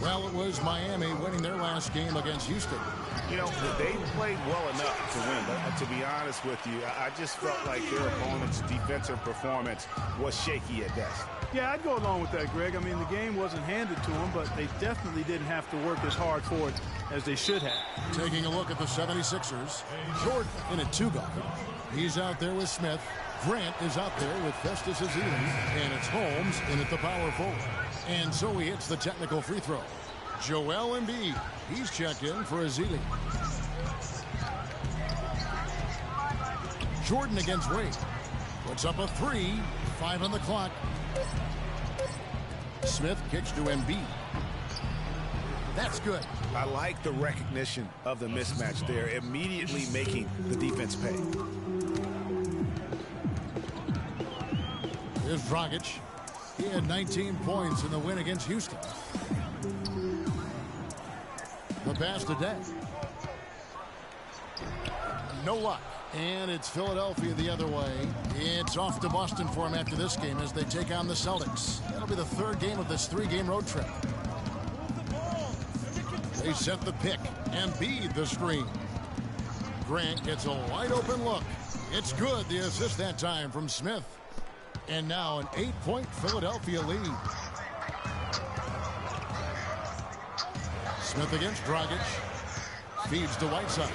Well, it was Miami winning their last game against Houston. You know, they played well enough to win, but to be honest with you, I just felt like their opponent's defensive performance was shaky at best. Yeah, I'd go along with that, Greg. I mean, the game wasn't handed to them, but they definitely didn't have to work as hard for it as they should have. Taking a look at the 76ers, Jordan in a two-guard. He's out there with Smith. Grant is out there with Festus Ezeli, and it's Holmes in at the power forward. And so he hits the technical free throw. Joel Embiid, he's checked in for Ezeli. Jordan against Wade. Puts up a three, 5 on the clock. Smith kicks to Embiid. That's good. I like the recognition of the mismatch there, immediately making the defense pay. Here's Dragic. He had 19 points in the win against Houston. The pass to Deng. No luck. And it's Philadelphia the other way. It's off to Boston for him after this game as they take on the Celtics. That'll be the third game of this 3-game road trip. They set the pick. Embiid the screen. Grant gets a wide open look. It's good. The assist that time from Smith. And now an 8-point Philadelphia lead. Smith against Dragic. Feeds to Whiteside.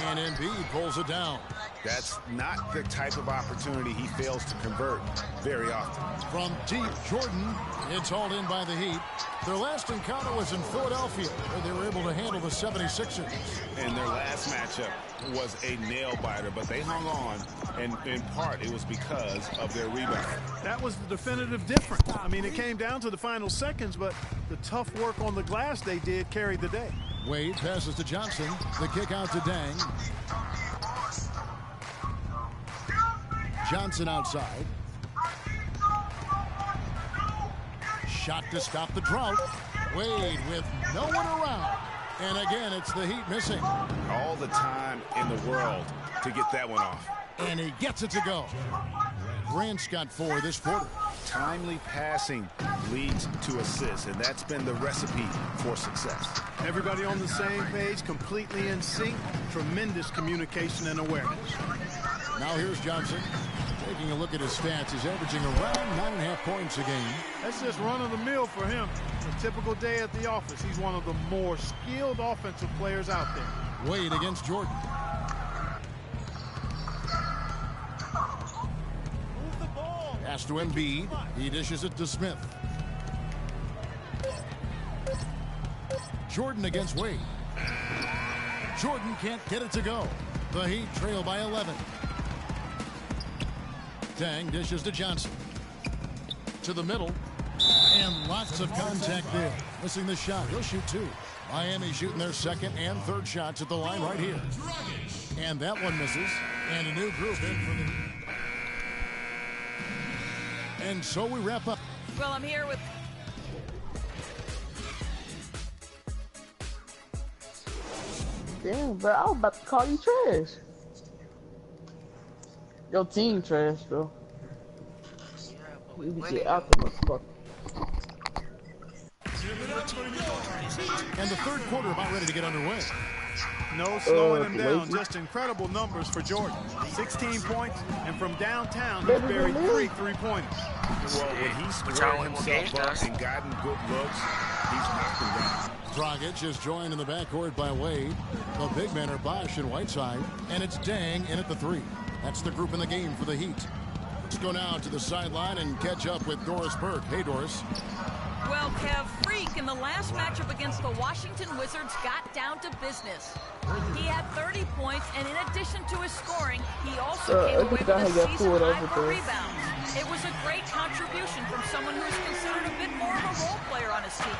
And Embiid pulls it down. That's not the type of opportunity he fails to convert very often. From deep, Jordan, it's hauled in by the Heat. Their last encounter was in Philadelphia, where they were able to handle the 76ers. And their last matchup was a nail-biter, but they hung on, and in part it was because of their rebound. That was the definitive difference. I mean, it came down to the final seconds, but the tough work on the glass they did carried the day. Wade passes to Johnson. The kick out to Deng. Johnson outside. Shot to stop the drought. Wade with no one around. And again, it's the Heat missing. All the time in the world to get that one off. And he gets it to go. Grant's got 4 this quarter. Timely passing leads to assists, and that's been the recipe for success. Everybody on the same page, completely in sync. Tremendous communication and awareness. Now here's Johnson. Taking a look at his stats, he's averaging around 9.5 points a game. That's just run-of-the-mill for him. A typical day at the office. He's one of the more skilled offensive players out there. Wade against Jordan. Pass to Embiid. He dishes it to Smith. Jordan against Wade. Jordan can't get it to go. The Heat trail by 11. Deng dishes to Johnson. To the middle. And lots of contact there. Missing the shot. He'll shoot 2. Miami shooting their second and third shots at the line right here. And that one misses. And a new group in for the... And so we wrap up. Well, I'm here with... Damn, bro, I was about to call you trash. Your team trash, bro. We would get out the motherfucker. And the third quarter about ready to get underway. No slowing him down. Just incredible numbers for Jordan. 16 points, and from downtown, he's buried 3 3-pointers. Well, when he's squared himself up and gotten good looks, he's knocked him down. Dragic is joined in the backcourt by Wade. The big men are Bosch and Whiteside. And it's Deng in at the 3. That's the group in the game for the Heat. Let's go now to the sideline and catch up with Doris Burke. Hey, Doris. Well, Kev, Freak in the last matchup against the Washington Wizards got down to business. He had 30 points, and in addition to his scoring, he also came away with a season high for rebounds. It was a great contribution from someone who's considered a bit more of a role player on his team.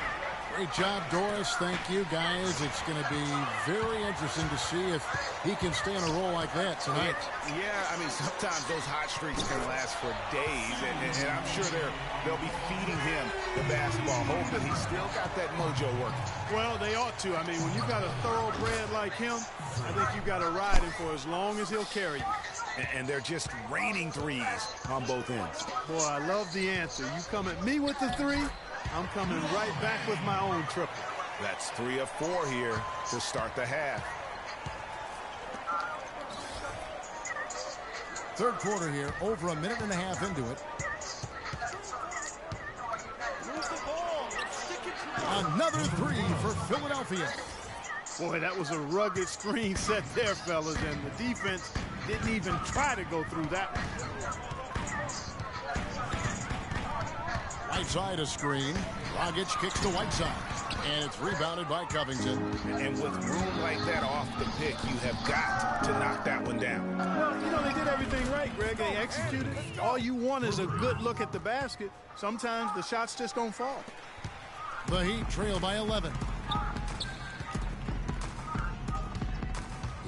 Great job, Doris. Thank you, guys. It's going to be very interesting to see if he can stay on a roll like that tonight. Yeah, I mean, sometimes those hot streaks can last for days, and I'm sure they'll be feeding him the basketball, hoping he's still got that mojo working. Well, they ought to. I mean, when you've got a thoroughbred like him, I think you've got to ride him for as long as he'll carry you. and they're just raining threes on both ends. Boy, I love the answer. You come at me with the three, I'm coming right back with my own triple. That's 3 of 4 here to start the half. Third quarter here, over a minute and a half into it. Another three for Philadelphia. Boy, that was a rugged screen set there, fellas, and the defense didn't even try to go through that one. Right side a screen. Dragic kicks to Whiteside, and it's rebounded by Covington. And with room like that off the pick, you have got to knock that one down. Well, you know, they did everything right, Greg. They executed. All you want is a good look at the basket. Sometimes the shots just don't fall. The Heat trail by 11.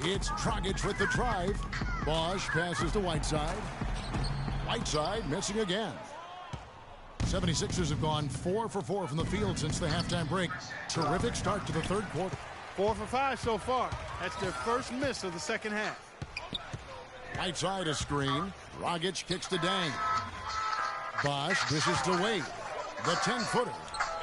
It's Dragic with the drive. Bosch passes to Whiteside. Whiteside missing again. 76ers have gone 4 for 4 from the field since the halftime break. Terrific start to the third quarter. 4 for 5 so far. That's their first miss of the second half. Whiteside a screen. Dragic kicks to Dang. Bosch dishes to Wade. The 10-footer.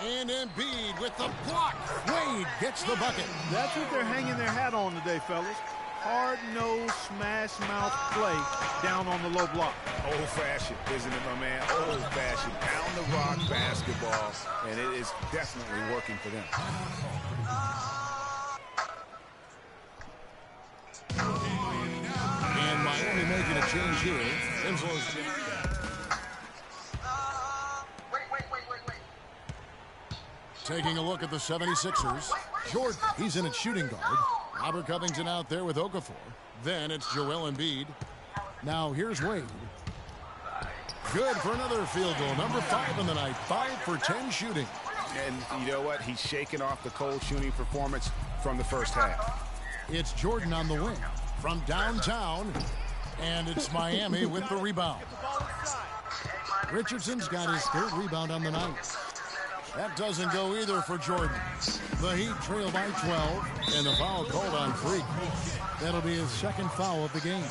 And Embiid with the block. Wade gets the bucket. That's what they're hanging their hat on today, fellas. Hard-nosed, smash-mouth play down on the low block. Old-fashioned, isn't it, my man? Old-fashioned, down-the-rock basketball, and it is definitely working for them. And Miami making a change here. Enzo's taking a look at the 76ers. Jordan, he's in at shooting guard. Robert Covington out there with Okafor. Then it's Joel Embiid. Now here's Wade. Good for another field goal. Number 5 in the night. 5 for 10 shooting. And you know what? He's shaking off the cold shooting performance from the first half. It's Jordan on the wing from downtown. And it's Miami with the rebound. Richardson's got his 3rd rebound on the night. That doesn't go either for Jordan. The Heat trail by 12, and a foul called on Freak. That'll be his 2nd foul of the game.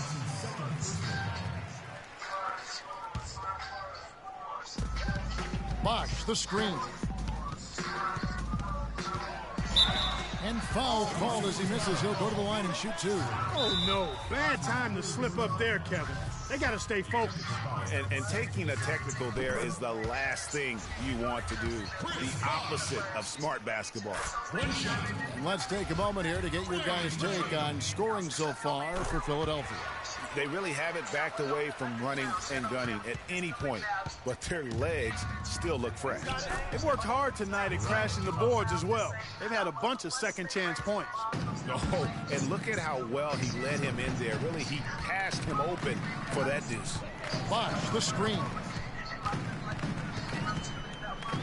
Bosch, the screen. And foul called as he misses. He'll go to the line and shoot 2. Oh, no. Bad time to slip up there, Kevin. They got to stay focused. And taking a technical there is the last thing you want to do. The opposite of smart basketball. And let's take a moment here to get your guys' take on scoring so far for Philadelphia. They really haven't backed away from running and gunning at any point, but their legs still look fresh. They've worked hard tonight at crashing the boards as well. They've had a bunch of second chance points. Oh, and look at how well he led him in there. Really, he passed him open for that deuce. Bosch, the screen.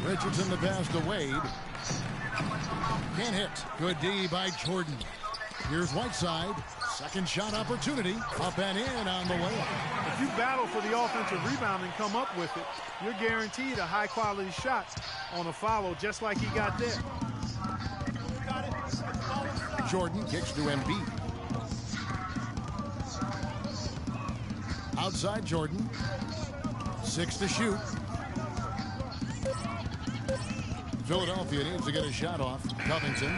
Richardson the pass to Wade. Can't hit. Good D by Jordan. Here's Whiteside. Second shot opportunity. Up and in on the way. If you battle for the offensive rebound and come up with it, you're guaranteed a high-quality shot on a follow just like he got there. Jordan kicks to Embiid. Outside Jordan. 6 to shoot. Philadelphia needs to get a shot off. Covington.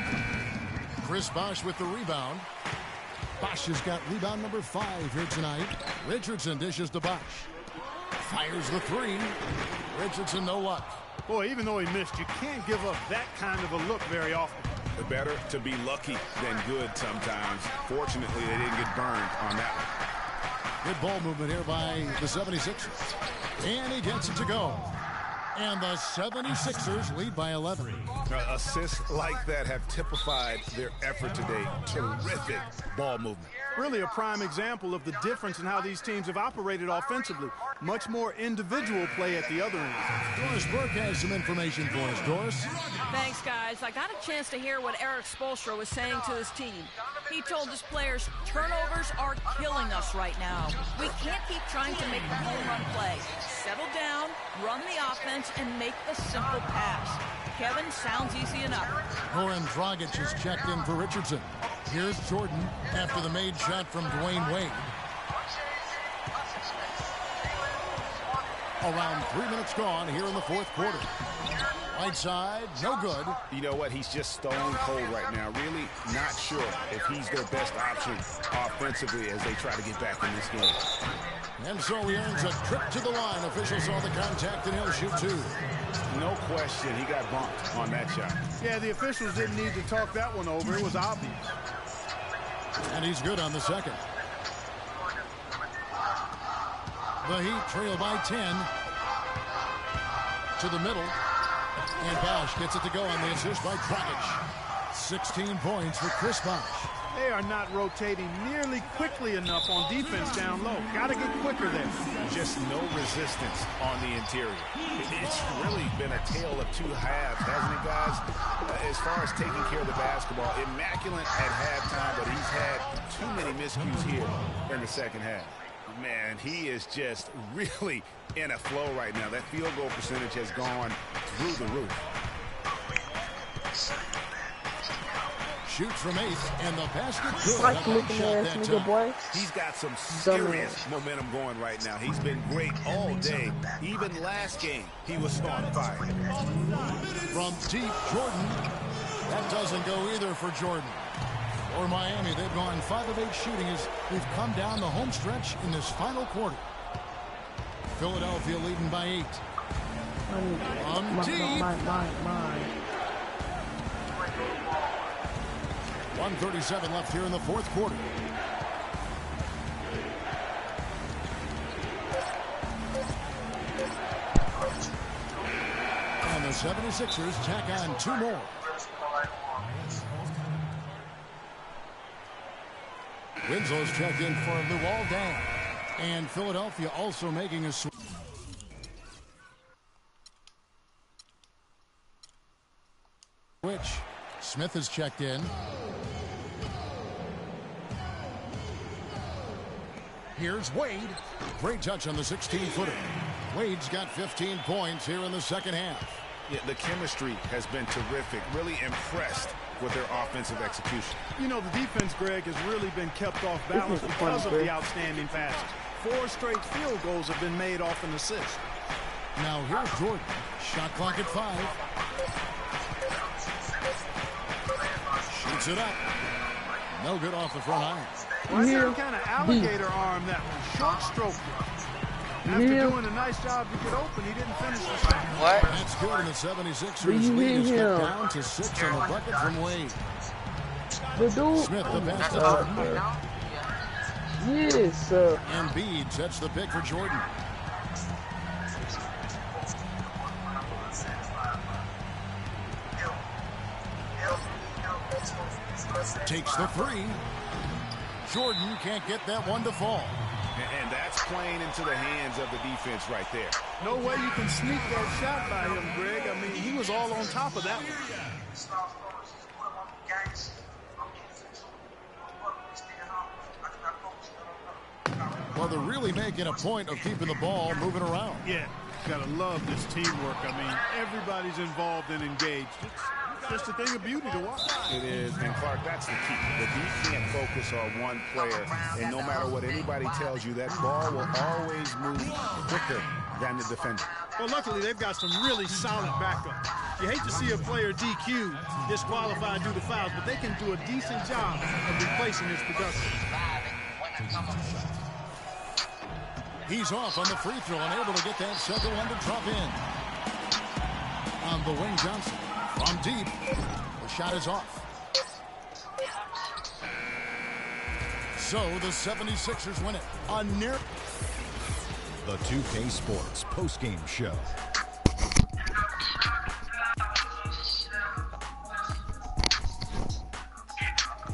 Chris Bosch with the rebound. Bosch has got rebound number 5 here tonight. Richardson dishes to Bosch. Fires the 3. Richardson no luck. Boy, even though he missed, you can't give up that kind of a look very often. Better to be lucky than good sometimes. Fortunately, they didn't get burned on that one. Good ball movement here by the 76ers. And he gets it to go. And the 76ers lead by 11. Assists like that have typified their effort today. Terrific ball movement. Really a prime example of the difference in how these teams have operated offensively. Much more individual play at the other end. Doris Burke has some information for us. Doris? Thanks, guys. I got a chance to hear what Eric Spoelstra was saying to his team. He told his players, turnovers are killing us right now. We can't keep trying to make the home run play. Settle down, run the offense, and make the simple pass. Kevin, sounds easy enough. Goran Dragic is checked in for Richardson. Here's Jordan after the made shot from Dwayne Wade. Around 3 minutes gone here in the fourth quarter. Right side, no good. You know what? He's just stone cold right now. Really not sure if he's their best option offensively as they try to get back in this game. And so he earns a trip to the line. Official saw the contact and he'll shoot two. No question, he got bumped on that shot. Yeah, the officials didn't need to talk that one over. It was obvious. And he's good on the second. The Heat trail by 10. To the middle. And Bosh gets it to go on the assist by Dragic. 16 points for Chris Bosh. They are not rotating nearly quickly enough on defense down low. Got to get quicker there. Just no resistance on the interior. It's really been a tale of two halves, hasn't it, guys? As far as taking care of the basketball, immaculate at halftime, but he's had too many miscues here in the second half. Man, he is just really in a flow right now. That field goal percentage has gone through the roof. Shoots from 8, and the basket good. Like looking ass nigga, boy. He's got some serious momentum going right now. He's been great all day. Even last game, he was on fire. From deep, Jordan. That doesn't go either for Jordan. For Miami, they've gone 5 of 8 shooting as we've come down the home stretch in this final quarter. Philadelphia leading by 8. From deep. 1:37 left here in the fourth quarter. And the 76ers tack on 2 more. Winslow's checked in for Luol Deng. And Philadelphia also making a switch. Smith has checked in. Here's Wade. Great touch on the 16-footer. Wade's got 15 points here in the second half. Yeah, the chemistry has been terrific. Really impressed with their offensive execution. You know, the defense, Greg, has really been kept off balance because of the outstanding passes. 4 straight field goals have been made off an assist. Now here's Jordan. Shot clock at 5. Shoots it up. No good off the front iron. Well, some kind of alligator arm that one. Short stroke. After doing a nice job to get open, he didn't finish the shot. What? That's good, and the 76ers lead is cut down to 6 on the bucket from Wade. The dude. Smith, the pass to Jordan. Yes, sir. Embiid sets the pick for Jordan. Takes the 3. Jordan can't get that one to fall. And that's playing into the hands of the defense right there. No way you can sneak that shot by him, Greg. I mean, he was all on top of that one. Well, they're really making a point of keeping the ball moving around. Yeah, gotta love this teamwork. I mean, everybody's involved and engaged. It's just a thing of beauty to watch. It is, and Clark, that's the key. The D can't focus on one player, and no matter what anybody tells you, that ball will always move quicker than the defender. Well, luckily, they've got some really solid backup. You hate to see a player DQ'd, disqualified due to fouls, but they can do a decent job of replacing his production. He's off on the free throw, unable to get that second one to drop in. On the wing, Johnson. From deep, the shot is off. So the 76ers win it. A near. The 2K Sports postgame show.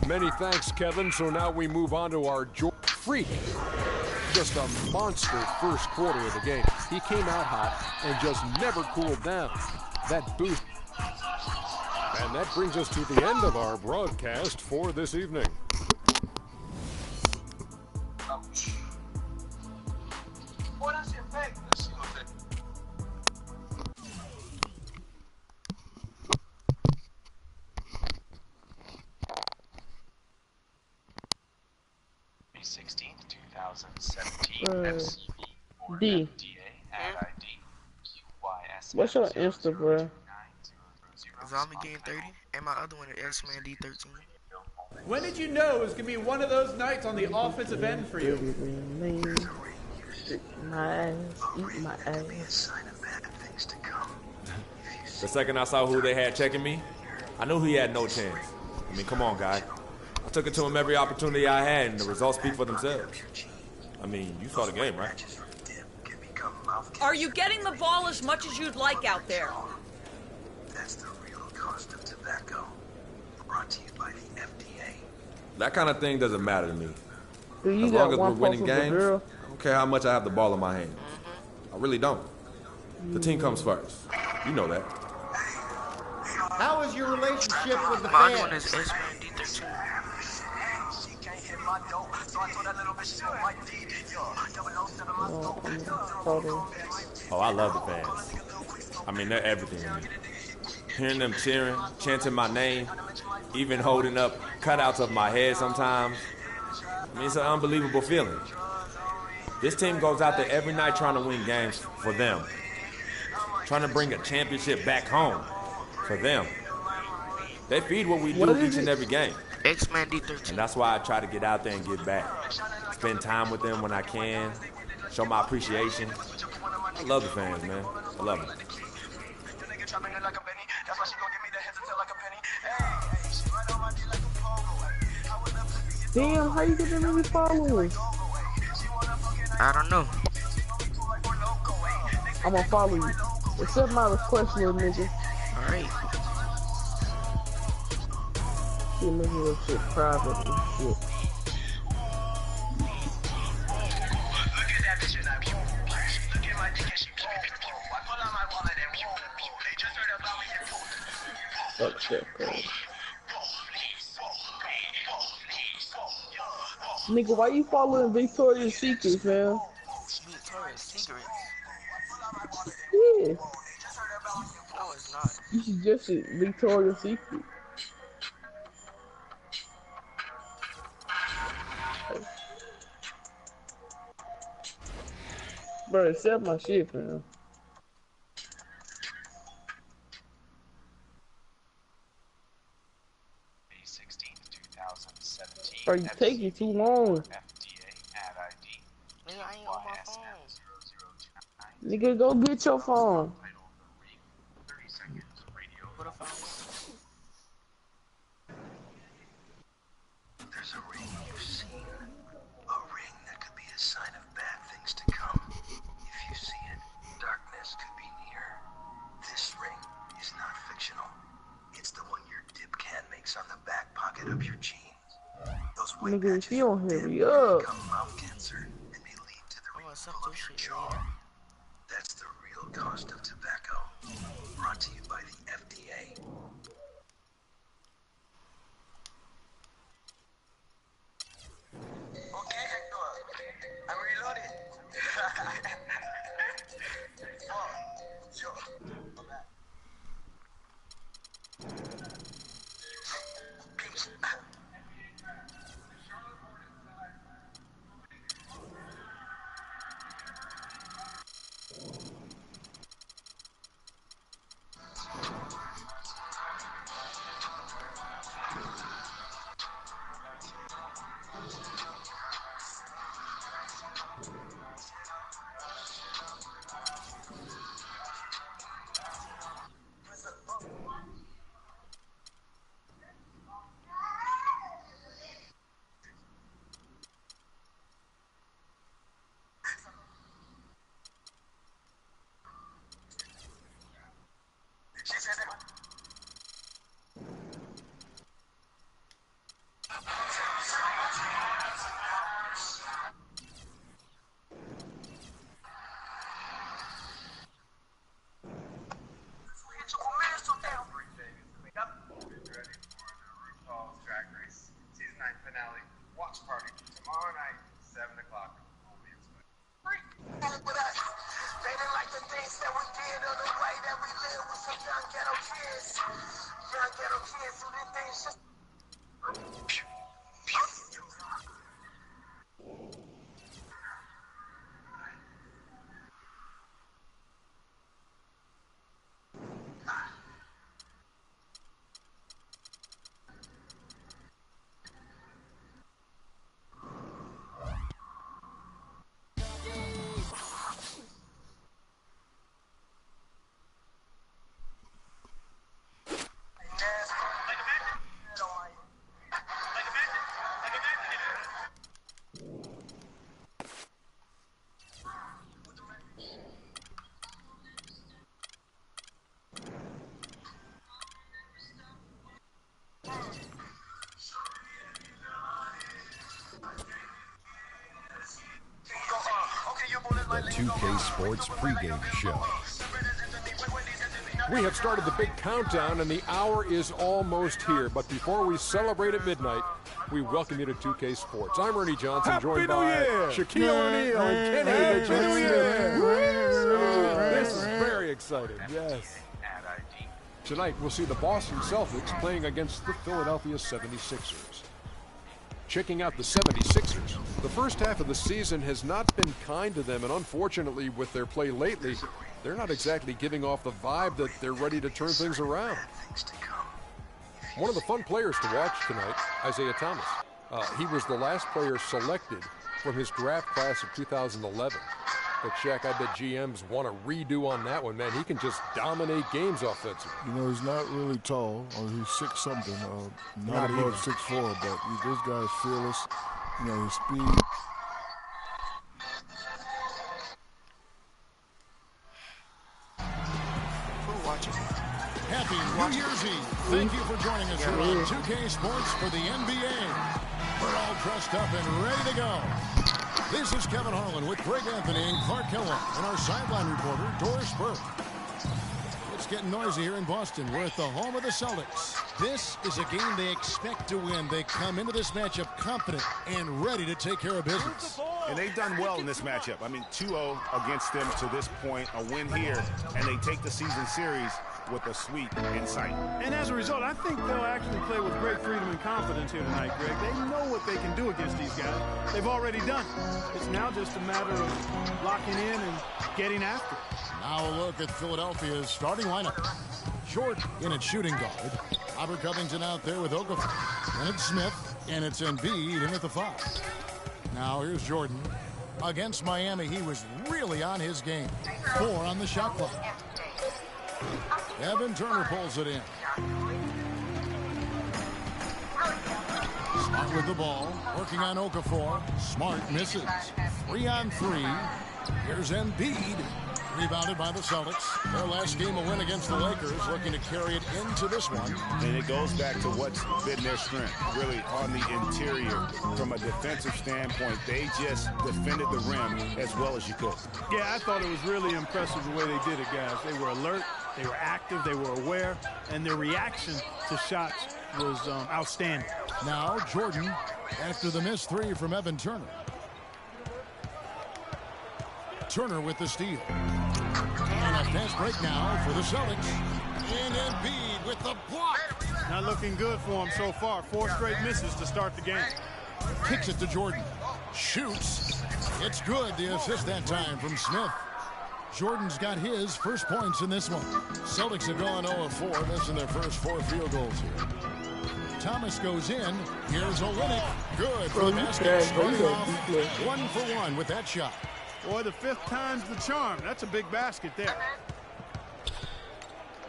Many thanks, Kevin. So now we move on to our Freak. Just a monster first quarter of the game. He came out hot and just never cooled down. That boost. And that brings us to the end of our broadcast for this evening. D. What's your Insta, bro? Zombie Game 30, and my other one is X-Man D13. When did you know it was going to be one of those nights on the offensive end for you? Eat my ass. The second I saw who they had checking me, I knew he had no chance. I mean, come on, guy. I took it to him every opportunity I had, and the results speak for themselves. I mean, you saw the game, right? Are you getting the ball as much as you'd like out there? That's the real cost of tobacco. Brought to you by the FDA. That kind of thing doesn't matter to me. Dude, as long as we're winning games, I don't care how much I have the ball in my hand. I really don't. The team comes first. You know that. How is your relationship with the My other one fans? is X-Man D13. Oh, I love the fans. I mean, they're everything to me. Hearing them cheering, chanting my name, even holding up cutouts of my head sometimes. I mean, it's an unbelievable feeling. This team goes out there every night trying to win games for them. Trying to bring a championship back home for them. They feed what we do each and every game. X-Man D13. And that's why I try to get out there and give back. Spend time with them when I can. Show my appreciation. I love the fans, man. I love them. Damn, how you get that many followers? I don't know. I'm gonna follow you. Accept my request, little nigga. Alright. Shit, making your shit private and shit. Fuck that, bro. Nigga, why you following Victoria's Secret, man? Victoria's Secret? Yeah. No, it's not. You suggested Victoria's Secret. Bro, accept my shit, man. Bro, you taking too long. Nigga, I ain't on my phone. Nigga, go get your phone. What if I There's a ring you've seen. A ring that could be a sign of bad things to come. If you see it, darkness could be near. This ring is not fictional. It's the one your dip can makes on the back pocket of your jeans. Those white Nigga, if you don't hurry up. become mouth cancer and may lead to the removal of your jaw. That's the real cost of tobacco. Brought to you by the FDA. Okay, Hector. I'm reloading. Sure. Peace. 2K Sports pregame show. We have started the big countdown, and the hour is almost here. But before we celebrate at midnight, we welcome you to 2K Sports. I'm Ernie Johnson, joined by Shaquille O'Neal and Kenny the Jet Smith. This is very exciting. Yes. Tonight, we'll see the Boston Celtics playing against the Philadelphia 76ers. Checking out the 76ers, the first half of the season has not been kind to them, and unfortunately, with their play lately, they're not exactly giving off the vibe that they're ready to turn things around. One of the fun players to watch tonight, Isaiah Thomas. He was the last player selected from his draft class of 2011. But, Shaq, I bet GMs want to redo on that one, man. He can just dominate games offensively. You know, he's not really tall, or he's 6'something, not above 6'4", but this guy's fearless. You know, his speed. Happy New Year's Eve. Thank you for joining us here on 2K Sports for the NBA. We're all dressed up and ready to go. This is Kevin Harlan with Greg Anthony and Clark Kellogg and our sideline reporter, Doris Burke. It's getting noisy here in Boston. We're at the home of the Celtics. This is a game they expect to win. They come into this matchup confident and ready to take care of business. And they've done well in this matchup. I mean, 2-0 against them to this point, a win here, and they take the season series with a sweep in sight. And as a result, I think they'll actually play with great freedom and confidence here tonight, Greg. They know what they can do against these guys. They've already done it. It's now just a matter of locking in and getting after it. Now a look at Philadelphia's starting lineup. Jordan in at shooting guard. Robert Covington out there with Okafor. And it's Smith, and it's Embiid in at the 5. Now here's Jordan. Against Miami, he was really on his game. 4 on the shot clock. Evan Turner pulls it in. Smart with the ball, working on Okafor. Smart misses. 3 on 3. Here's Embiid. Rebounded by the Celtics. Their last game a win against the Lakers, looking to carry it into this one. And it goes back to what's been their strength, really on the interior. From a defensive standpoint, they just defended the rim as well as you could. Yeah, I thought it was really impressive the way they did it, guys. They were alert, they were active, they were aware, and their reaction to shots was outstanding. Now Jordan, after the missed 3 from Evan Turner. Turner with the steal. And a fast break now for the Celtics. And Embiid with the block. Not looking good for him so far. 4 straight misses to start the game. Kicks it to Jordan. Shoots. It's good. The assist that time from Smith. Jordan's got his first points in this one. Celtics have gone 0-4, missing their first 4 field goals here. Thomas goes in. Here's Olynyk. Good for the basket. Starting off 1 for 1 with that shot. Boy, the 5th time's the charm. That's a big basket there.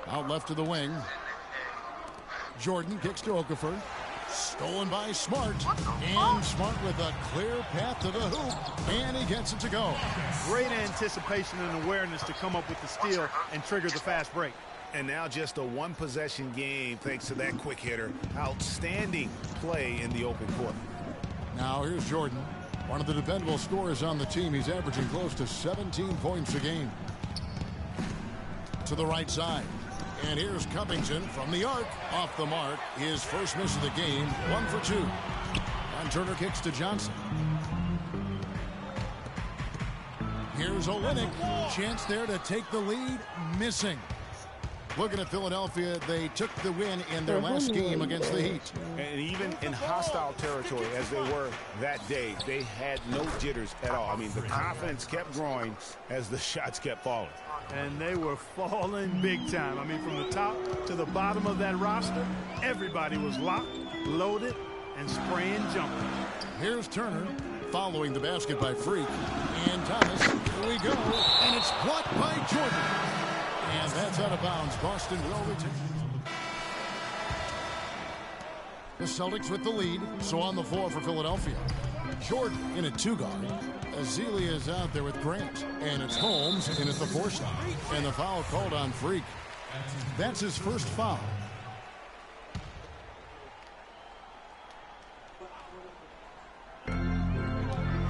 Out left to the wing. Jordan kicks to Okafor. Stolen by Smart. And Smart with a clear path to the hoop. And he gets it to go. Great anticipation and awareness to come up with the steal and trigger the fast break. And now just a 1-possession game thanks to that quick hitter. Outstanding play in the open court. Now here's Jordan. One of the dependable scorers on the team. He's averaging close to 17 points a game. To the right side. And here's Covington from the arc. Off the mark. His first miss of the game. 1 for 2. And Turner kicks to Johnson. Here's Olynyk. Chance there to take the lead. Missing. Looking at Philadelphia, they took the win in their last game against the Heat. And even in hostile territory, as they were that day, they had no jitters at all. I mean, the confidence kept growing as the shots kept falling. And they were falling big time. I mean, from the top to the bottom of that roster, everybody was locked, loaded, and spraying jumpers. Here's Turner following the basket by Freak. And Thomas, here we go. And it's blocked by Jordan. And that's out of bounds. Boston will retain. The Celtics with the lead. So on the floor for Philadelphia. Jordan in a 2-guard. Azealia is out there with Grant. And it's Holmes in at the 4 slot. And the foul called on Freak. That's his first foul.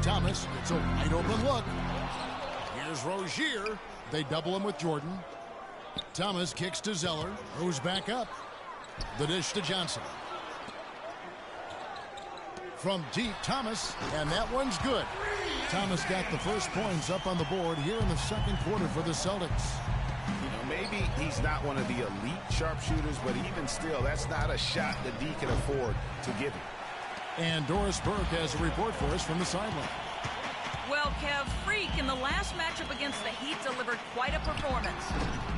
Thomas, it's a wide open look. Here's Here's Rozier. They double him with Jordan. Thomas kicks to Zeller, who's back up. The dish to Johnson. From deep, Thomas, and that one's good. Thomas got the first points up on the board here in the second quarter for the Celtics. You know, maybe he's not one of the elite sharpshooters, but even still, that's not a shot that D can afford to give him. And Doris Burke has a report for us from the sideline. Well, Kev, Freak in the last matchup against the Heat delivered quite a performance.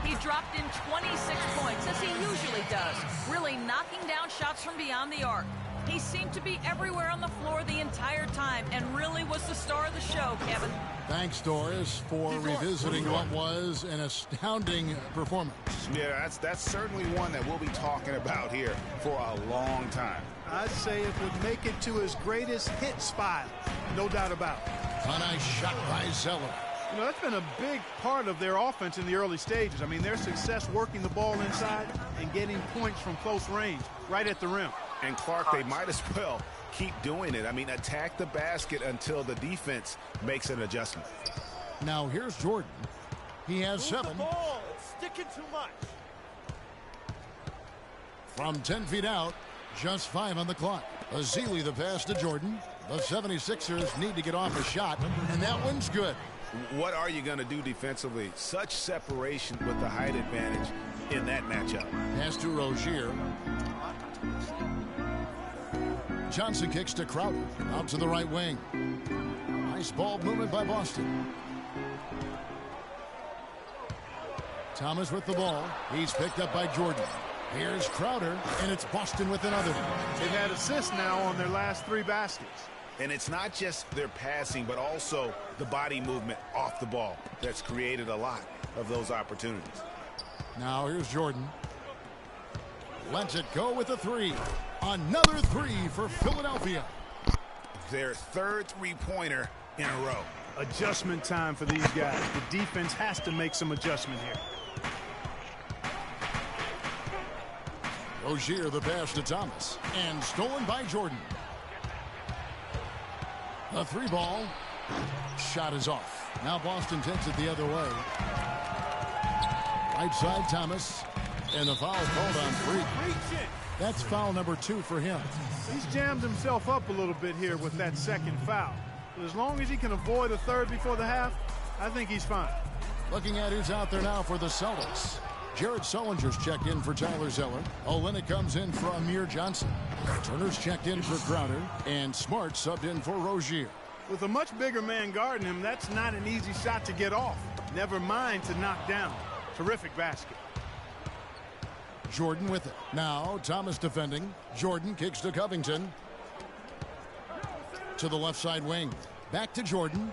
He dropped in 26 points, as he usually does, really knocking down shots from beyond the arc. He seemed to be everywhere on the floor the entire time and really was the star of the show, Kevin. Thanks, Doris, for revisiting what was an astounding performance. Yeah, that's certainly one that we'll be talking about here for a long time. I'd say it would make it to his greatest hits file, no doubt about it. A nice shot by Zeller. You know, that's been a big part of their offense in the early stages. I mean, their success working the ball inside and getting points from close range, right at the rim. And Clark, they might as well keep doing it. I mean, attack the basket until the defense makes an adjustment. Now here's Jordan. He has 7. It's sticking too much. From 10 feet out, just 5 on the clock. Ezeli the pass to Jordan. The 76ers need to get off a shot, and that one's good. What are you going to do defensively? Such separation with the height advantage in that matchup. Pass to Rozier. Johnson kicks to Crowder. Out to the right wing. Nice ball movement by Boston. Thomas with the ball. He's picked up by Jordan. Here's Crowder, and it's Boston with another. They've had assists now on their last 3 baskets. And it's not just their passing, but also the body movement off the ball that's created a lot of those opportunities. Now here's Jordan. Lets it go with a 3. Another 3 for Philadelphia. Their third three-pointer in a row. Adjustment time for these guys. The defense has to make some adjustment here. Rozier the pass to Thomas. And stolen by Jordan. The 3 ball. Shot is off. Now Boston takes it the other way. Right side Thomas. And the foul called on Freak. That's foul number 2 for him. He's jammed himself up a little bit here with that second foul. But as long as he can avoid a third before the half, I think he's fine. Looking at who's out there now for the Celtics. Jared Sullinger's checked in for Tyler Zeller. Olynyk comes in for Amir Johnson. Turner's checked in for Crowder. And Smart subbed in for Rozier. With a much bigger man guarding him, that's not an easy shot to get off. Never mind to knock down. Terrific basket. Jordan with it. Now Thomas defending. Jordan kicks to Covington. To the left side wing. Back to Jordan.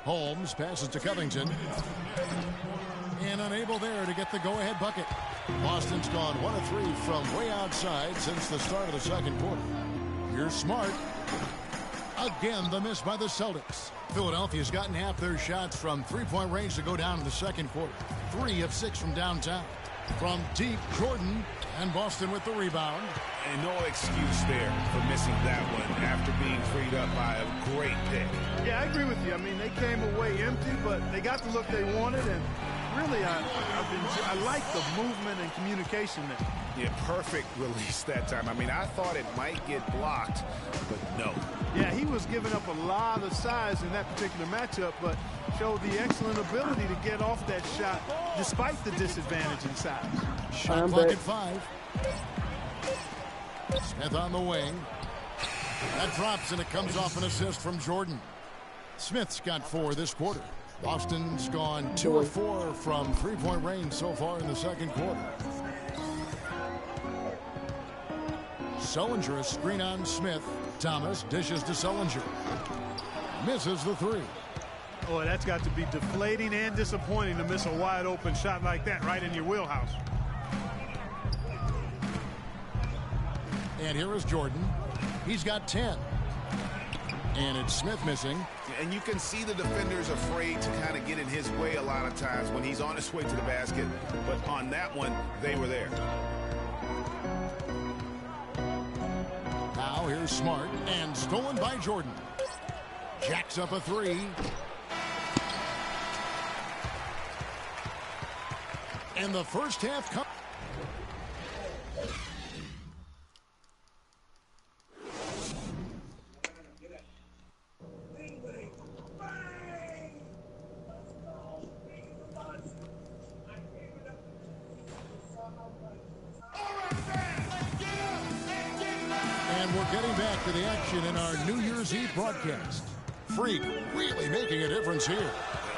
Holmes passes to Covington. And unable there to get the go-ahead bucket. Boston's gone 1 of 3 from way outside since the start of the second quarter. Here's Smart. Again, the miss by the Celtics. Philadelphia's gotten half their shots from three-point range to go down in the second quarter. 3 of 6 from downtown. From deep, Jordan, and Boston with the rebound. And no excuse there for missing that one after being freed up by a great pick. Yeah, I agree with you. I mean, they came away empty, but they got the look they wanted, and really, I like the movement and communication there. Yeah, perfect release that time. I mean, I thought it might get blocked, but no. Yeah, he was giving up a lot of size in that particular matchup, but showed the excellent ability to get off that shot despite the disadvantage in size. Shot clock at 5. Smith on the wing. That drops, and it comes off an assist from Jordan. Smith's got 4 this quarter. Boston's gone 2 of 4 from three-point range so far in the second quarter. Sullinger, a screen on Smith. Thomas dishes to Sullinger. Misses the 3. Boy, that's got to be deflating and disappointing to miss a wide-open shot like that right in your wheelhouse. And here is Jordan. He's got 10. And it's Smith missing. And you can see the defenders afraid to kind of get in his way a lot of times when he's on his way to the basket. But on that one, they were there. Now here's Smart, and stolen by Jordan. Jacks up a 3. And the first half comes. And we're getting back to the action in our New Year's Eve broadcast. Freak really making a difference here.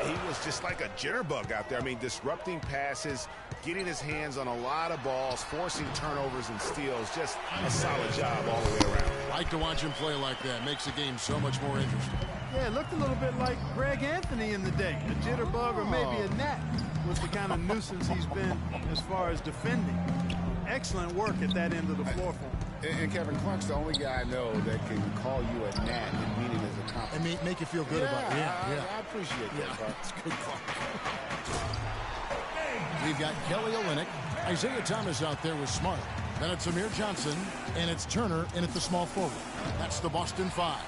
He was just like a jitterbug out there. I mean, disrupting passes, getting his hands on a lot of balls, forcing turnovers and steals. Just a solid job all the way around. Like to watch him play like that. Makes the game so much more interesting. Yeah, it looked a little bit like Greg Anthony in the day. A jitterbug or maybe a gnat was the kind of nuisance he's been as far as defending. Excellent work at that end of the floor for him. And Kevin Clark's the only guy I know that can call you a gnat and mean it as a compliment. And make you feel good about it. Yeah. I appreciate that, Clark. It's good, Clark. We've got Kelly Olynyk. Isaiah Thomas out there with Smart. Then it's Amir Johnson, and it's Turner in at the small forward. That's the Boston Five.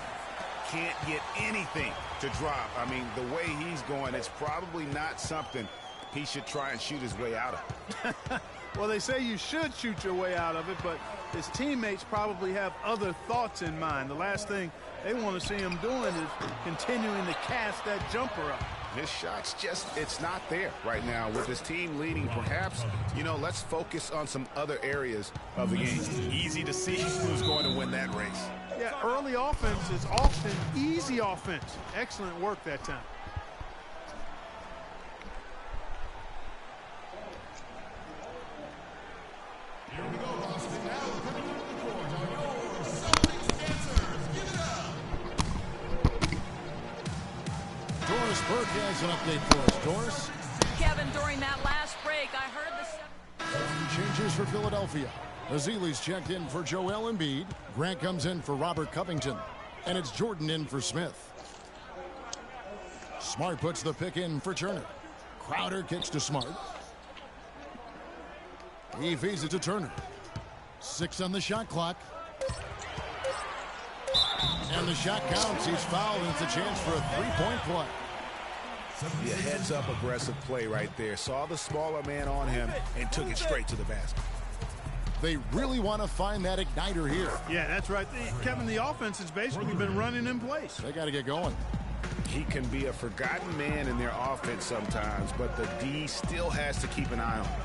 Can't get anything to drop. I mean, the way he's going, it's probably not something he should try and shoot his way out of. Well, they say you should shoot your way out of it, but his teammates probably have other thoughts in mind. The last thing they want to see him doing is continuing to cast that jumper up. His shot's just, it's not there right now. With his team leading, perhaps, let's focus on some other areas of the game. Easy to see who's going to win that race. Yeah, early offense is often easy offense. Excellent work that time. Here we go, Boston. Now coming into the court are your Celtics dancers. Give it up. Doris Burke has an update for us. Doris? Kevin, during that last break, I heard the... Changes for Philadelphia. Ezeli's checked in for Joel Embiid. Grant comes in for Robert Covington. And it's Jordan in for Smith. Smart puts the pick in for Turner. Crowder kicks to Smart. He feeds it to Turner. 6 on the shot clock. And the shot counts. He's fouled, and it's a chance for a three-point play. Yeah, heads-up aggressive play right there. Saw the smaller man on him and took it straight to the basket. They really want to find that igniter here. Yeah, that's right. Kevin, the offense has basically been running in place. They got to get going. He can be a forgotten man in their offense sometimes, but the D still has to keep an eye on him.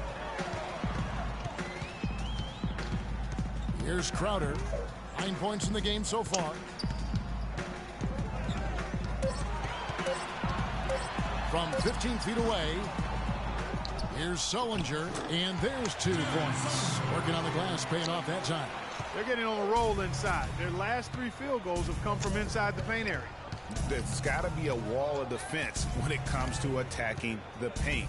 Here's Crowder. 9 points in the game so far. From 15 feet away, here's Sullinger, and there's 2 points. Working on the glass, paying off that time. They're getting on a roll inside. Their last 3 field goals have come from inside the paint area. There's got to be a wall of defense when it comes to attacking the paint.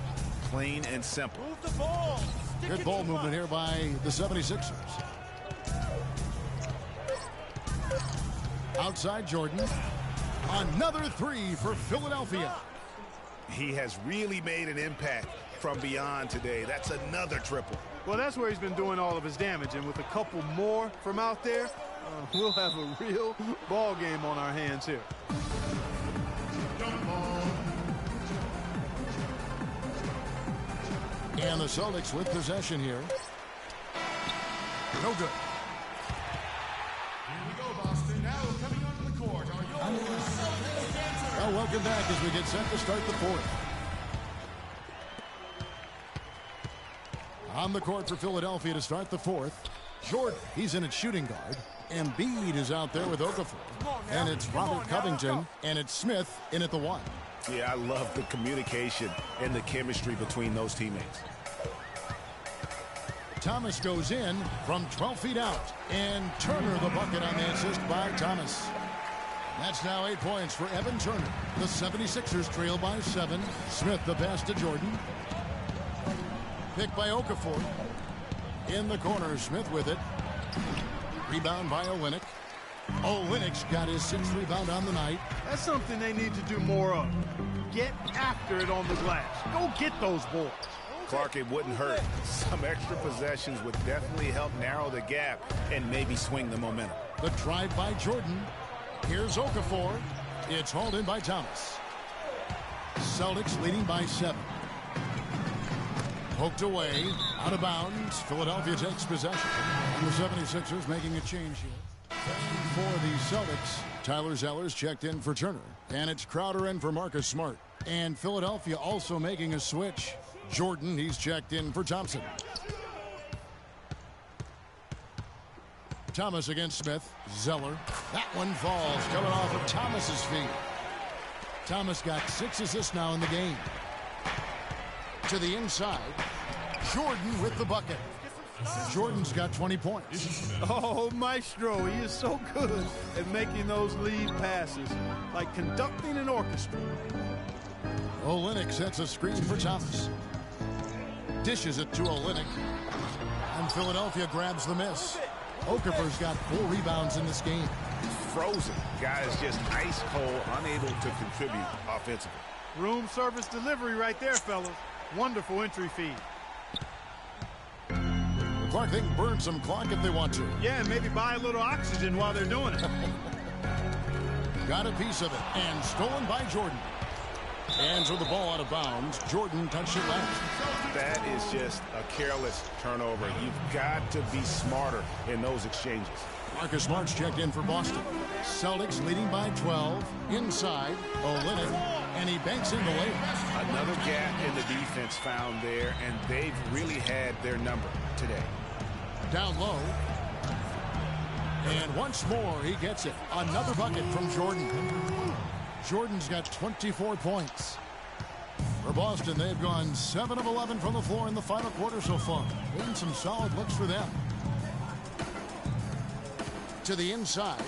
Plain and simple. Move the ball. Good ball movement here by the 76ers. Outside Jordan. Another 3 for Philadelphia. He has really made an impact from beyond today. That's another triple. Well, that's where he's been doing all of his damage. And with a couple more from out there, we'll have a real ball game on our hands here. And the Celtics with possession here. No good. Here we go, Boston. Now coming onto the court are your Celtics dancers. Well, welcome back as we get set to start the fourth. On the court for Philadelphia to start the fourth. Jordan, he's in at shooting guard. Embiid is out there with Okafor. And it's Robert Covington, and it's Smith in at the 1. Yeah, I love the communication and the chemistry between those teammates. Thomas goes in from 12 feet out, and Turner the bucket on the assist by Thomas. That's now 8 points for Evan Turner. The 76ers trail by 7. Smith the pass to Jordan. Picked by Okafor. In the corner, Smith with it. Rebound by Olynyk. Olynyk's got his 6th rebound on the night. That's something they need to do more of. Get after it on the glass. Go get those boards. Clark, it wouldn't hurt. Some extra possessions would definitely help narrow the gap and maybe swing the momentum. The drive by Jordan. Here's Okafor. It's hauled in by Thomas. Celtics leading by 7. Poked away, out of bounds. Philadelphia takes possession. And the 76ers making a change here. And for the Celtics, Tyler Zeller's checked in for Turner. And it's Crowder in for Marcus Smart. And Philadelphia also making a switch. Jordan, he's checked in for Thompson. Thomas against Smith. Zeller. That one falls, coming off of Thomas's feet. Thomas got 6 assists now in the game. To the inside. Jordan with the bucket. Jordan's got 20 points. Oh, Maestro, he is so good at making those lead passes, like conducting an orchestra. Olynyk sets a screen for Thomas. Dishes it to Olynyk. And Philadelphia grabs the miss. Okafor's got 4 rebounds in this game. Frozen. Guys just ice cold, unable to contribute offensively. Room service delivery right there, fellas. Wonderful entry feed. Clark, they can burn some clock if they want to. Yeah, and maybe buy a little oxygen while they're doing it. Got a piece of it, and stolen by Jordan. Hands with the ball out of bounds. Jordan touched it last. That is just a careless turnover. You've got to be smarter in those exchanges. Marcus Smart's checked in for Boston. Celtics leading by 12. Inside, Olynyk, and he banks in the lane. Another gap in the defense found there, and they've really had their number today. Down low. And once more, he gets it. Another bucket from Jordan. Jordan's got 24 points. For Boston, they've gone 7 of 11 from the floor in the final quarter so far. Been some solid looks for them. To the inside.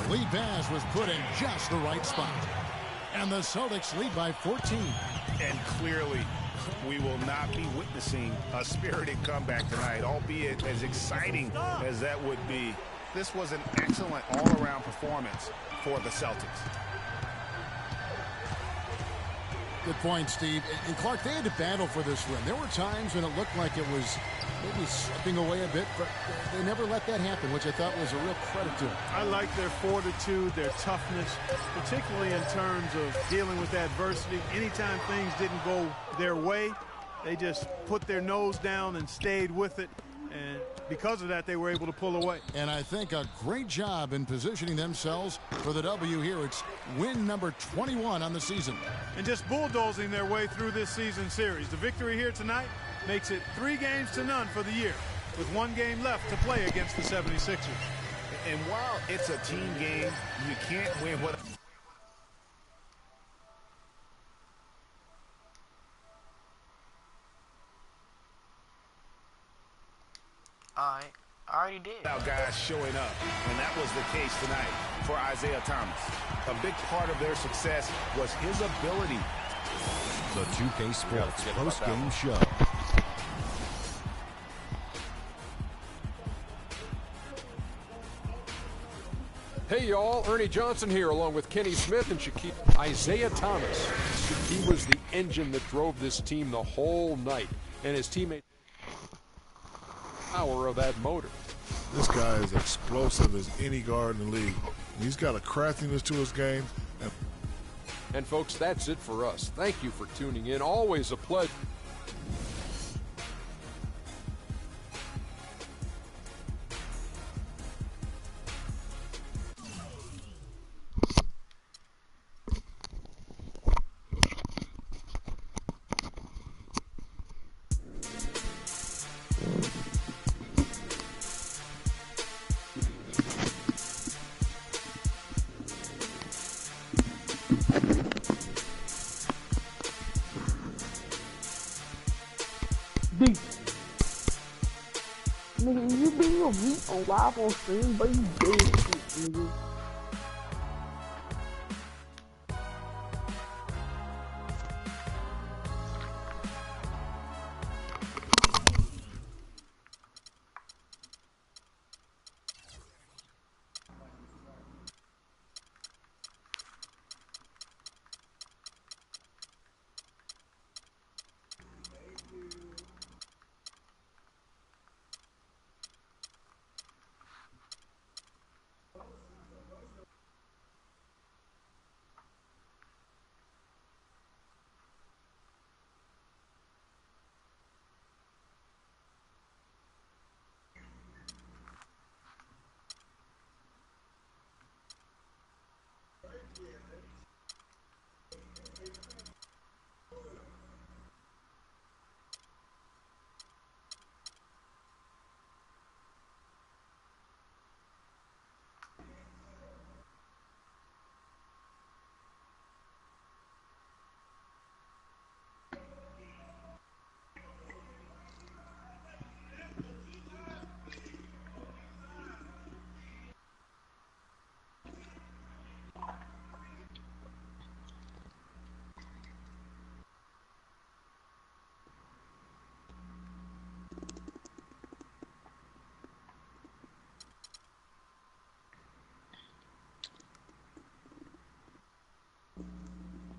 The lead pass was put in just the right spot. And the Celtics lead by 14. And clearly, we will not be witnessing a spirited comeback tonight, albeit as exciting as that would be. This was an excellent all-around performance for the Celtics. Good point, Steve. And Clark, they had to battle for this win. There were times when it looked like it was maybe slipping away a bit, but they never let that happen, which I thought was a real credit to them. I like their fortitude, their toughness, particularly in terms of dealing with adversity. Anytime things didn't go their way, they just put their nose down and stayed with it. And because of that, they were able to pull away. And I think a great job in positioning themselves for the W here. It's win number 21 on the season. And just bulldozing their way through this season series. The victory here tonight makes it 3-0 for the year, with 1 game left to play against the 76ers. And while it's a team game, you can't win what... I already did. Now guys showing up, and that was the case tonight for Isaiah Thomas. A big part of their success was his ability. The 2K Sports post-game show. Hey y'all, Ernie Johnson here along with Kenny Smith and Isaiah Thomas. He was the engine that drove this team the whole night, and his teammate power of that motor. This guy is explosive as any guard in the league. He's got a craftiness to his game. And folks, that's it for us. Thank you for tuning in. Always a pleasure. Nigga, you be your meat on live on stream, but you dead shit, nigga.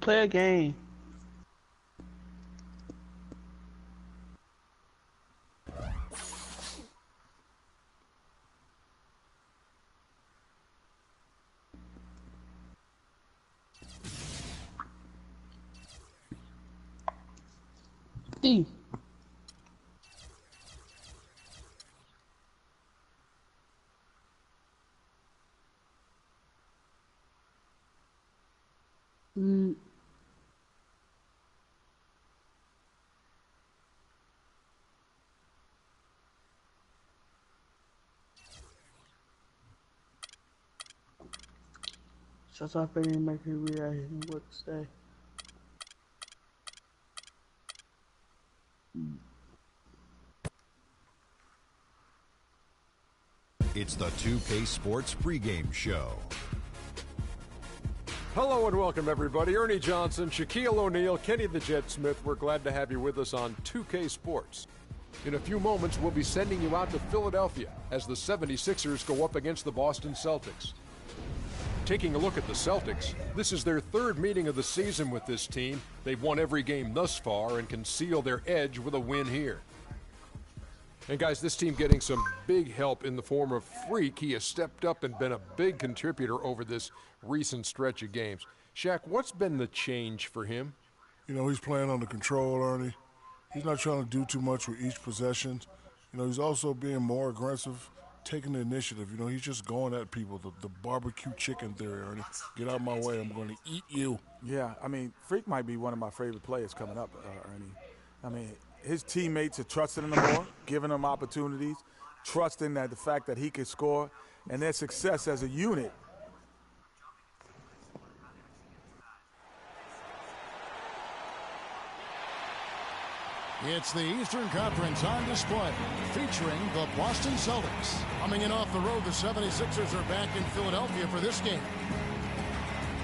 Play a game. D. Shots off Freddie Mercury, we out here in what to say. It's the 2K Sports pregame show. Hello and welcome, everybody. Ernie Johnson, Shaquille O'Neal, Kenny the Jet Smith. We're glad to have you with us on 2K Sports. In a few moments, we'll be sending you out to Philadelphia as the 76ers go up against the Boston Celtics. Taking a look at the Celtics, this is their third meeting of the season with this team. They've won every game thus far and can seal their edge with a win here. And guys, this team getting some big help in the form of Freak. He has stepped up and been a big contributor over this recent stretch of games. Shaq, what's been the change for him? You know, he's playing under control, Ernie. He's not trying to do too much with each possession. You know, he's also being more aggressive, taking the initiative. You know, he's just going at people. The barbecue chicken theory, Ernie. Get out of my way. I'm going to eat you. Yeah, I mean, Freak might be one of my favorite players coming up, Ernie. I mean, his teammates are trusting him more, giving him opportunities, trusting that the fact that he can score, and their success as a unit. It's the Eastern Conference on display, featuring the Boston Celtics. Coming in off the road, the 76ers are back in Philadelphia for this game.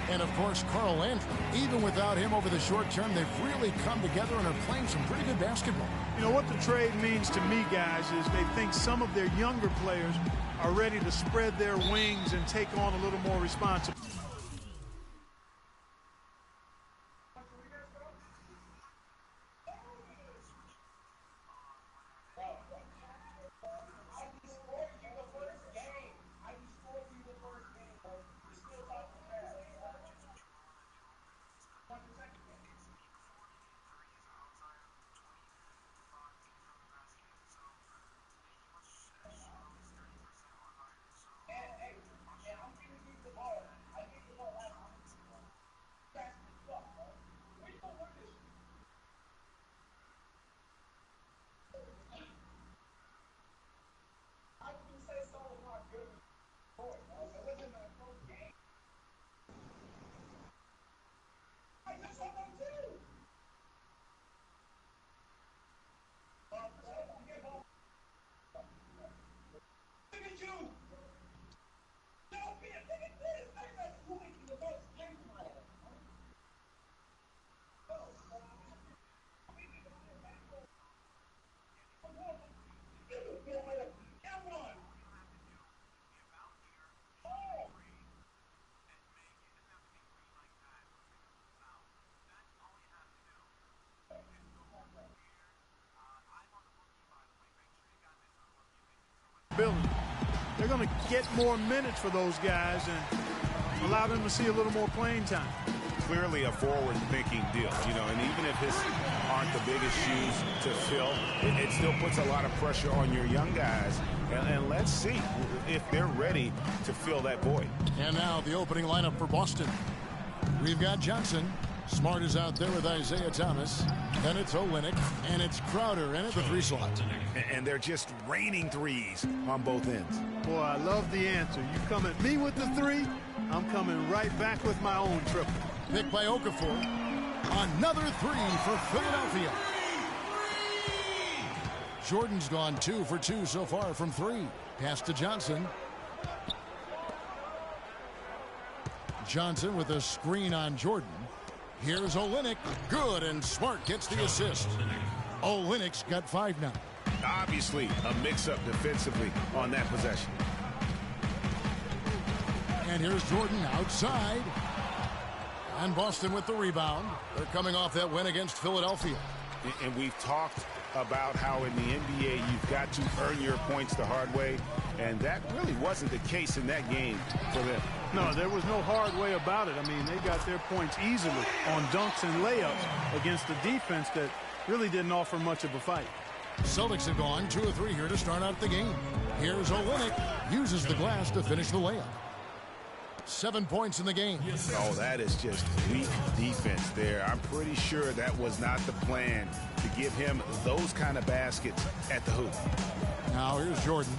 And, of course, Carl Landry. Even without him over the short term, they've really come together and are playing some pretty good basketball. You know, what the trade means to me, guys, is they think some of their younger players are ready to spread their wings and take on a little more responsibility. They're going to get more minutes for those guys and allow them to see a little more playing time. Clearly a forward-thinking deal, you know, and even if his aren't the biggest shoes to fill, it still puts a lot of pressure on your young guys. And let's see if they're ready to fill that void. And now the opening lineup for Boston. We've got Johnson. Smart is out there with Isaiah Thomas. Then it's Olynyk, and it's Crowder in at the 3 slot. And they're just raining threes on both ends. Boy, I love the answer. You come at me with the 3, I'm coming right back with my own triple. Picked by Okafor. Another 3 for Philadelphia. Jordan's gone 2 for 2 so far from 3. Pass to Johnson. Johnson with a screen on Jordan. Here's Olynyk. Good, and Smart gets the assist. Olynyk's got 5 now. Obviously a mix-up defensively on that possession. And here's Jordan outside. And Boston with the rebound. They're coming off that win against Philadelphia. And we've talked about how in the NBA you've got to earn your points the hard way, and that really wasn't the case in that game for them. No, there was no hard way about it. I mean, they got their points easily on dunks and layups against a defense that really didn't offer much of a fight. Celtics have gone 2 of 3 here to start out the game. Here's Olynyk, uses the glass to finish the layup. 7 points in the game. Oh, that is just weak defense there. I'm pretty sure that was not the plan to give him those kind of baskets at the hoop. Now here's Jordan.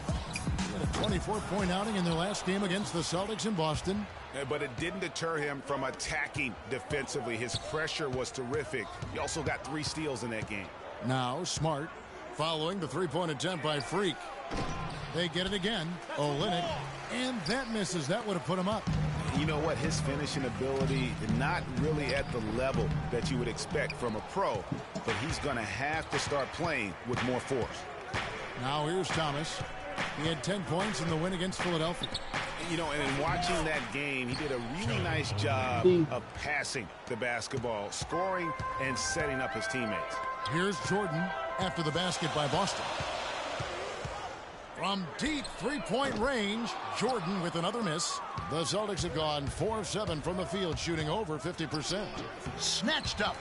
He had a 24-point outing in their last game against the Celtics in Boston. But it didn't deter him from attacking defensively. His pressure was terrific. He also got 3 steals in that game. Now Smart following the 3-point attempt by Freak. They get it again. Olynyk. And that misses. That would have put him up. You know what? His finishing ability, not really at the level that you would expect from a pro, but he's going to have to start playing with more force. Now here's Thomas. He had 10 points in the win against Philadelphia. You know, and in watching that game, he did a really nice job of passing the basketball, scoring, and setting up his teammates. Here's Jordan after the basket by Boston. From deep 3-point range, Jordan with another miss. The Celtics have gone 4 of 7 from the field, shooting over 50%. Snatched up.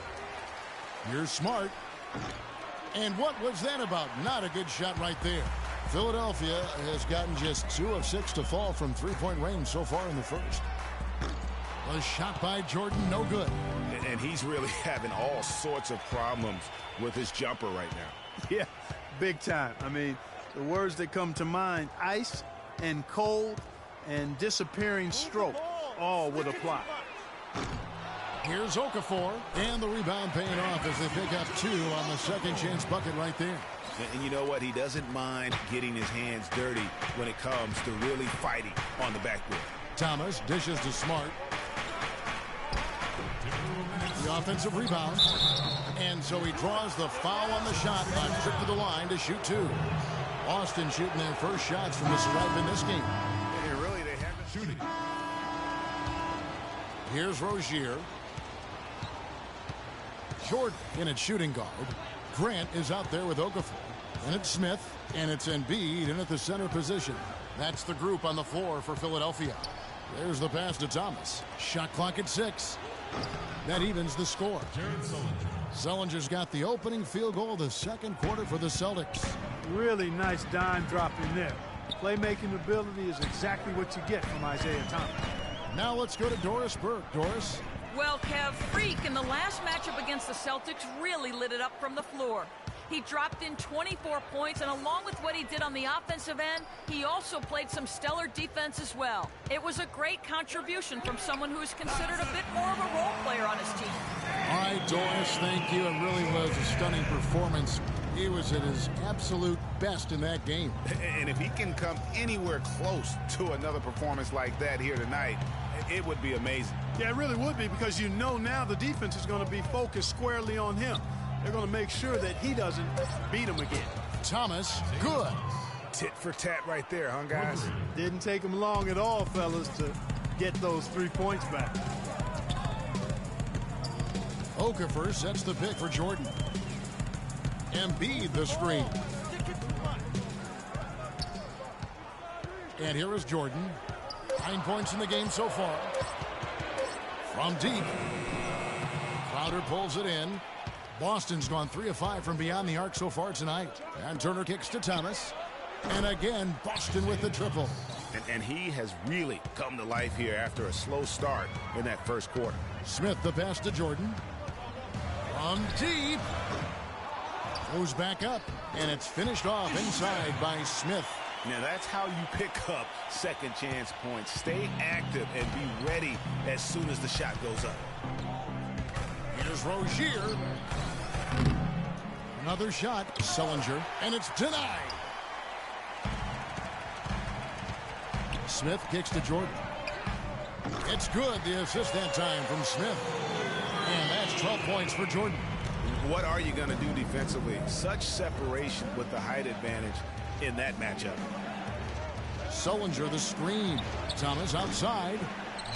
Here's Smart. And what was that about? Not a good shot right there. Philadelphia has gotten just 2 of 6 to fall from 3-point range so far in the first. A shot by Jordan, no good. And he's really having all sorts of problems with his jumper right now. Yeah, big time. I mean, the words that come to mind, ice and cold and disappearing stroke, all would apply. Here's Okafor, and the rebound paying off as they pick up 2 on the second chance bucket right there. And you know what? He doesn't mind getting his hands dirty when it comes to really fighting on the backboard. Thomas dishes to Smart. The offensive rebound. And so he draws the foul on the shot on trip to the line to shoot 2. Boston shooting their first shots from the stripe in this game. And really, they have been shooting. Here's Rozier. Jordan in at shooting guard. Grant is out there with Okafor. And it's Smith, and it's Embiid in at the center position. That's the group on the floor for Philadelphia. There's the pass to Thomas. Shot clock at 6. That evens the score. Sullinger's got the opening field goal of the second quarter for the Celtics. Really nice dime drop in there. Playmaking ability is exactly what you get from Isaiah Thomas. Now let's go to Doris Burke. Doris? Well, Kev, Freak in the last matchup against the Celtics really lit it up from the floor. He dropped in 24 points, and along with what he did on the offensive end, he also played some stellar defense as well. It was a great contribution from someone who is considered a bit more of a role player on his team. All right, Doris, thank you. It really was a stunning performance. He was at his absolute best in that game. And if he can come anywhere close to another performance like that here tonight, it would be amazing. Yeah, it really would be, because you know now the defense is going to be focused squarely on him. They're going to make sure that he doesn't beat him again. Thomas, good. Tit for tat right there, huh, guys? Didn't take him long at all, fellas, to get those 3 points back. Okafor sets the pick for Jordan. Embiid the screen. And here is Jordan. 9 points in the game so far. From deep. Crowder pulls it in. Boston's gone 3 of 5 from beyond the arc so far tonight. And Turner kicks to Thomas. And again, Boston with the triple. And he has really come to life here after a slow start in that first quarter. Smith the pass to Jordan. From deep. Goes back up. And it's finished off inside by Smith. Now that's how you pick up second chance points. Stay active and be ready as soon as the shot goes up. Here's Rozier. Another shot. Sullinger. And it's denied. Smith kicks to Jordan. It's good. The assist that time from Smith. And that's 12 points for Jordan. What are you going to do defensively? Such separation with the height advantage in that matchup. Sullinger the screen. Thomas outside.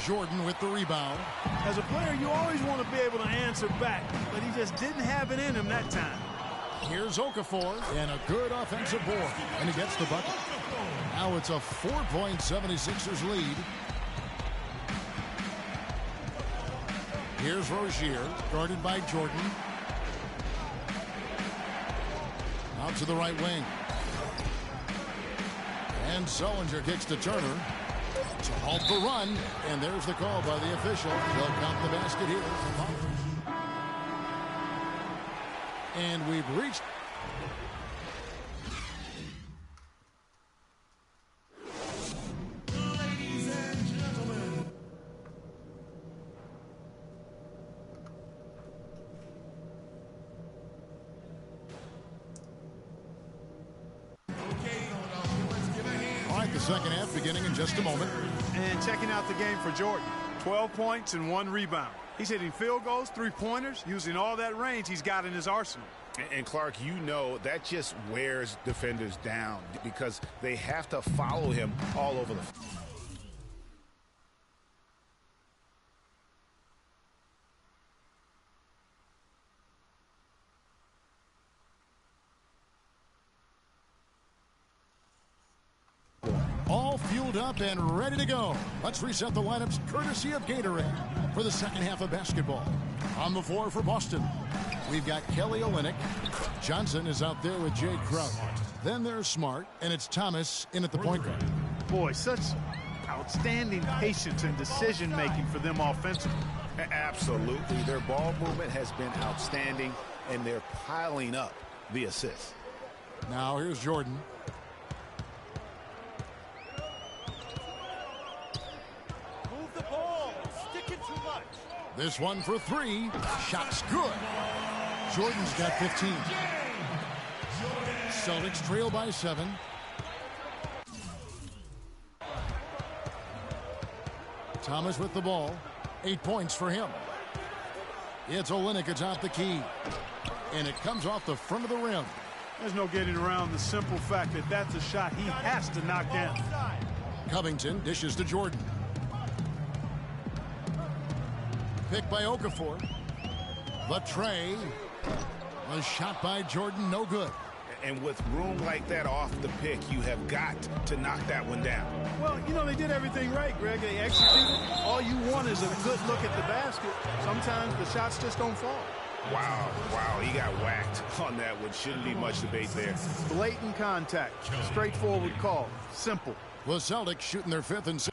Jordan with the rebound. As a player, you always want to be able to answer back, but he just didn't have it in him that time. Here's Okafor, and a good offensive board, and he gets the bucket. Now it's a 4-point 76ers lead. Here's Rozier, guarded by Jordan. Out to the right wing. And Sullinger kicks to Turner to halt the run, and there's the call by the official. They'll count the basket here. And we've reached... Ladies and gentlemen. All right, the second half beginning in just a moment. And checking out the game for Jordan. 12 points and 1 rebound. He's hitting field goals, 3-pointers, using all that range he's got in his arsenal. And Clark, you know that just wears defenders down because they have to follow him all over the field. All fueled up and ready to go. Let's reset the lineups courtesy of Gatorade for the second half of basketball. On the floor for Boston, we've got Kelly Olynyk. Johnson is out there with Jay Crowder. Then there's Smart, and it's Thomas in at the point guard. Boy, such outstanding patience and decision-making for them offensively. Absolutely. Their ball movement has been outstanding, and they're piling up the assists. Now here's Jordan. This one for 3. Shot's good. Jordan's got 15. Celtics trail by 7. Thomas with the ball. 8 points for him. It's Olynyk atop the key. And it comes off the front of the rim. There's no getting around the simple fact that that's a shot he has to knock down. Covington dishes to Jordan. Pick by Okafor. Latrey. A shot by Jordan, no good. And with room like that off the pick, you have got to knock that one down. Well, you know, they did everything right, Greg. They executed. All you want is a good look at the basket. Sometimes the shots just don't fall. Wow, he got whacked on that one. Shouldn't be much debate there. Blatant contact. Straightforward call. Simple. The Celtics shooting their 5th and 6th